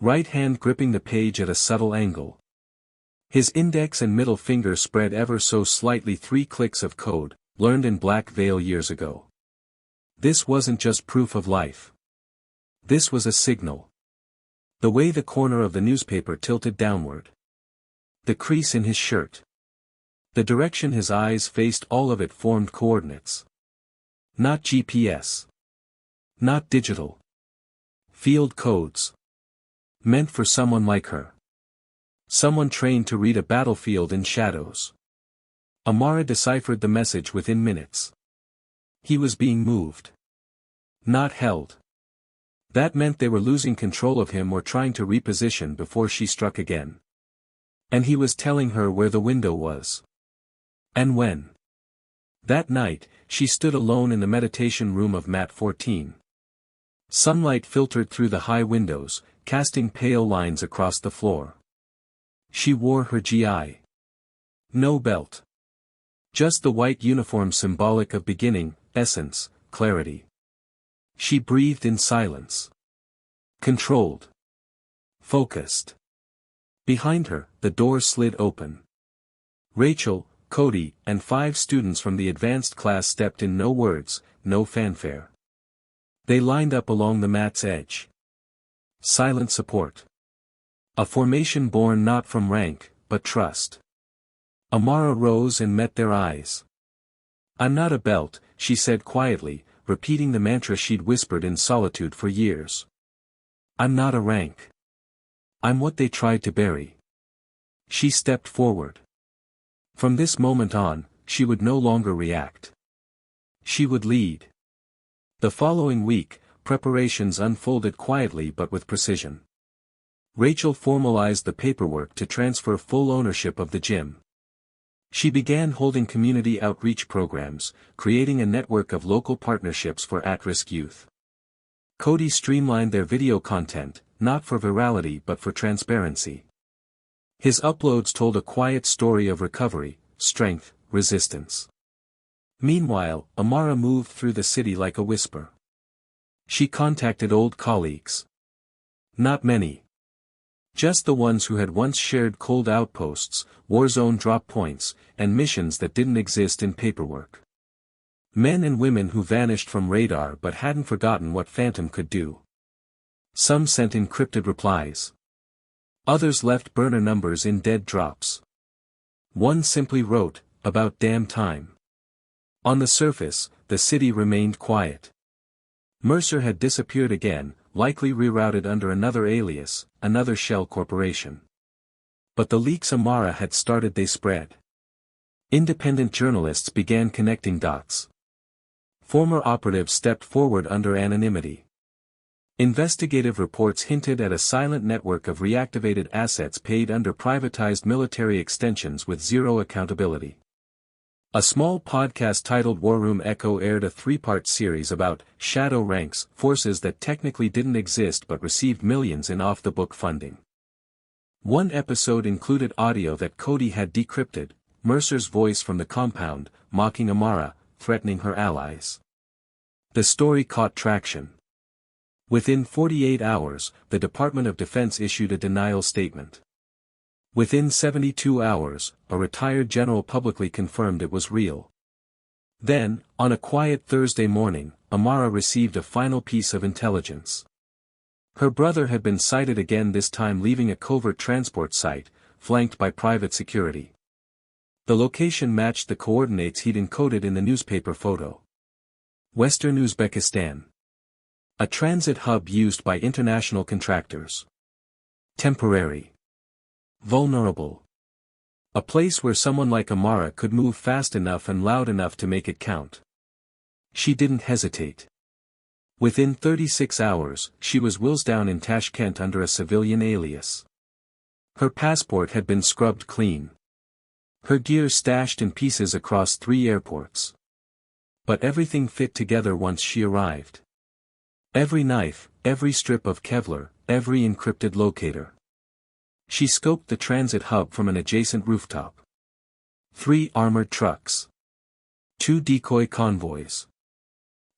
Right hand gripping the page at a subtle angle. His index and middle finger spread ever so slightly 3 clicks of code, learned in Black Veil years ago. This wasn't just proof of life. This was a signal. The way the corner of the newspaper tilted downward. The crease in his shirt. The direction his eyes faced, all of it formed coordinates. Not GPS. Not digital. Field codes. Meant for someone like her. Someone trained to read a battlefield in shadows. Amara deciphered the message within minutes. He was being moved. Not held. That meant they were losing control of him or trying to reposition before she struck again. And he was telling her where the window was. And when. That night, she stood alone in the meditation room of Mat 14. Sunlight filtered through the high windows, casting pale lines across the floor. She wore her GI. No belt. Just the white uniform symbolic of beginning, essence, clarity. She breathed in silence. Controlled. Focused. Behind her, the door slid open. Rachel, Cody, and 5 students from the advanced class stepped in, no words, no fanfare. They lined up along the mat's edge. Silent support. A formation born not from rank, but trust. Amara rose and met their eyes. I'm not a belt, she said quietly, repeating the mantra she'd whispered in solitude for years. I'm not a rank. I'm what they tried to bury. She stepped forward. From this moment on, she would no longer react. She would lead. The following week, preparations unfolded quietly but with precision. Rachel formalized the paperwork to transfer full ownership of the gym. She began holding community outreach programs, creating a network of local partnerships for at-risk youth. Cody streamlined their video content, not for virality but for transparency. His uploads told a quiet story of recovery, strength, resistance. Meanwhile, Amara moved through the city like a whisper. She contacted old colleagues. Not many. Just the ones who had once shared cold outposts, war-zone drop points, and missions that didn't exist in paperwork. Men and women who vanished from radar but hadn't forgotten what Phantom could do. Some sent encrypted replies. Others left burner numbers in dead drops. One simply wrote, "About damn time." On the surface, the city remained quiet. Mercer had disappeared again, likely rerouted under another alias, another shell corporation. But the leaks Amara had started, they spread. Independent journalists began connecting dots. Former operatives stepped forward under anonymity. Investigative reports hinted at a silent network of reactivated assets paid under privatized military extensions with zero accountability. A small podcast titled War Room Echo aired a 3-part series about shadow ranks, forces that technically didn't exist but received millions in off-the-book funding. One episode included audio that Cody had decrypted, Mercer's voice from the compound, mocking Amara, threatening her allies. The story caught traction. Within 48 hours, the Department of Defense issued a denial statement. Within 72 hours, a retired general publicly confirmed it was real. Then, on a quiet Thursday morning, Amara received a final piece of intelligence. Her brother had been sighted again, this time leaving a covert transport site, flanked by private security. The location matched the coordinates he'd encoded in the newspaper photo. Western Uzbekistan. A transit hub used by international contractors. Temporary. Vulnerable. A place where someone like Amara could move fast enough and loud enough to make it count. She didn't hesitate. Within 36 hours, she was Willsdown in Tashkent under a civilian alias. Her passport had been scrubbed clean. Her gear stashed in pieces across 3 airports. But everything fit together once she arrived. Every knife, every strip of Kevlar, every encrypted locator. She scoped the transit hub from an adjacent rooftop. 3 armored trucks. 2 decoy convoys.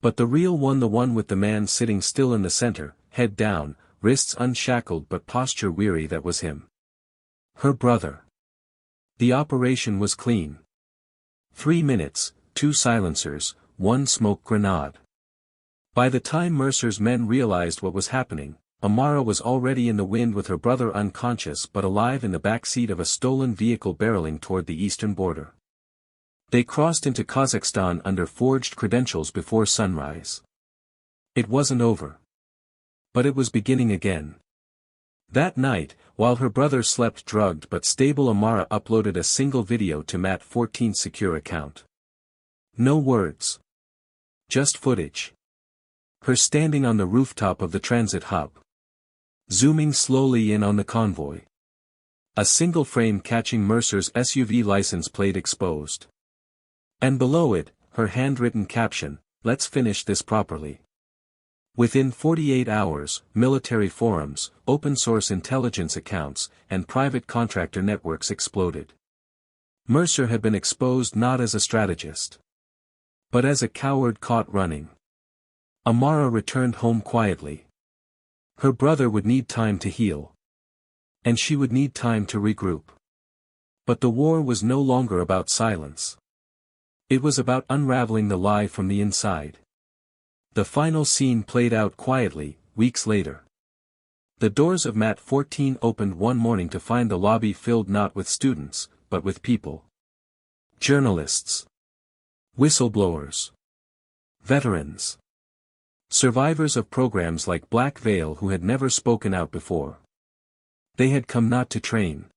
But the real one, the one with the man sitting still in the center, head down, wrists unshackled but posture weary, that was him. Her brother. The operation was clean. 3 minutes, 2 silencers, 1 smoke grenade. By the time Mercer's men realized what was happening, Amara was already in the wind with her brother unconscious but alive in the back seat of a stolen vehicle barreling toward the eastern border. They crossed into Kazakhstan under forged credentials before sunrise. It wasn't over. But it was beginning again. That night, while her brother slept drugged but stable, Amara uploaded a single video to Mat 14's secure account. No words. Just footage. Her standing on the rooftop of the transit hub. Zooming slowly in on the convoy. A single frame catching Mercer's SUV license plate exposed. And below it, her handwritten caption, "Let's finish this properly." Within 48 hours, military forums, open-source intelligence accounts, and private contractor networks exploded. Mercer had been exposed not as a strategist, but as a coward caught running. Amara returned home quietly. Her brother would need time to heal. And she would need time to regroup. But the war was no longer about silence. It was about unraveling the lie from the inside. The final scene played out quietly, weeks later. The doors of Mat 14 opened one morning to find the lobby filled not with students, but with people. Journalists. Whistleblowers. Veterans. Survivors of programs like Black Veil who had never spoken out before. They had come not to train,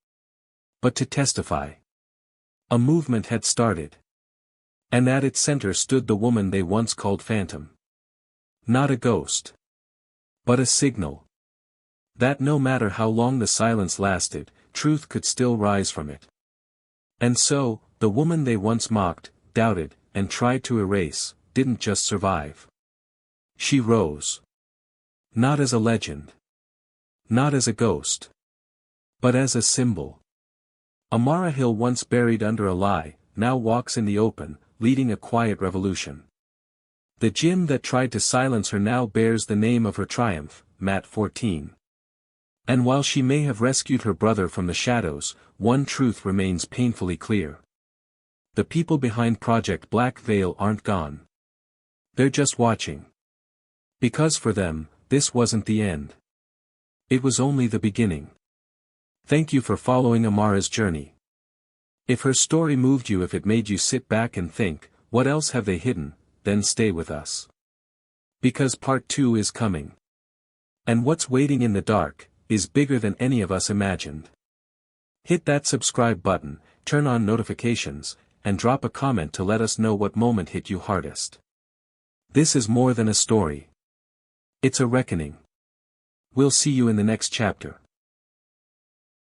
but to testify. A movement had started. And at its center stood the woman they once called Phantom. Not a ghost, but a signal. That no matter how long the silence lasted, truth could still rise from it. And so, the woman they once mocked, doubted, and tried to erase, didn't just survive. She rose. Not as a legend. Not as a ghost. But as a symbol. Amara Hill, once buried under a lie, now walks in the open, leading a quiet revolution. The gym that tried to silence her now bears the name of her triumph, Mat 14. And while she may have rescued her brother from the shadows, one truth remains painfully clear. The people behind Project Black Veil aren't gone. They're just watching. Because for them, this wasn't the end. It was only the beginning. Thank you for following Amara's journey. If her story moved you, if it made you sit back and think, what else have they hidden, then stay with us. Because part 2 is coming. And what's waiting in the dark, is bigger than any of us imagined. Hit that subscribe button, turn on notifications, and drop a comment to let us know what moment hit you hardest. This is more than a story. It's a reckoning. We'll see you in the next chapter.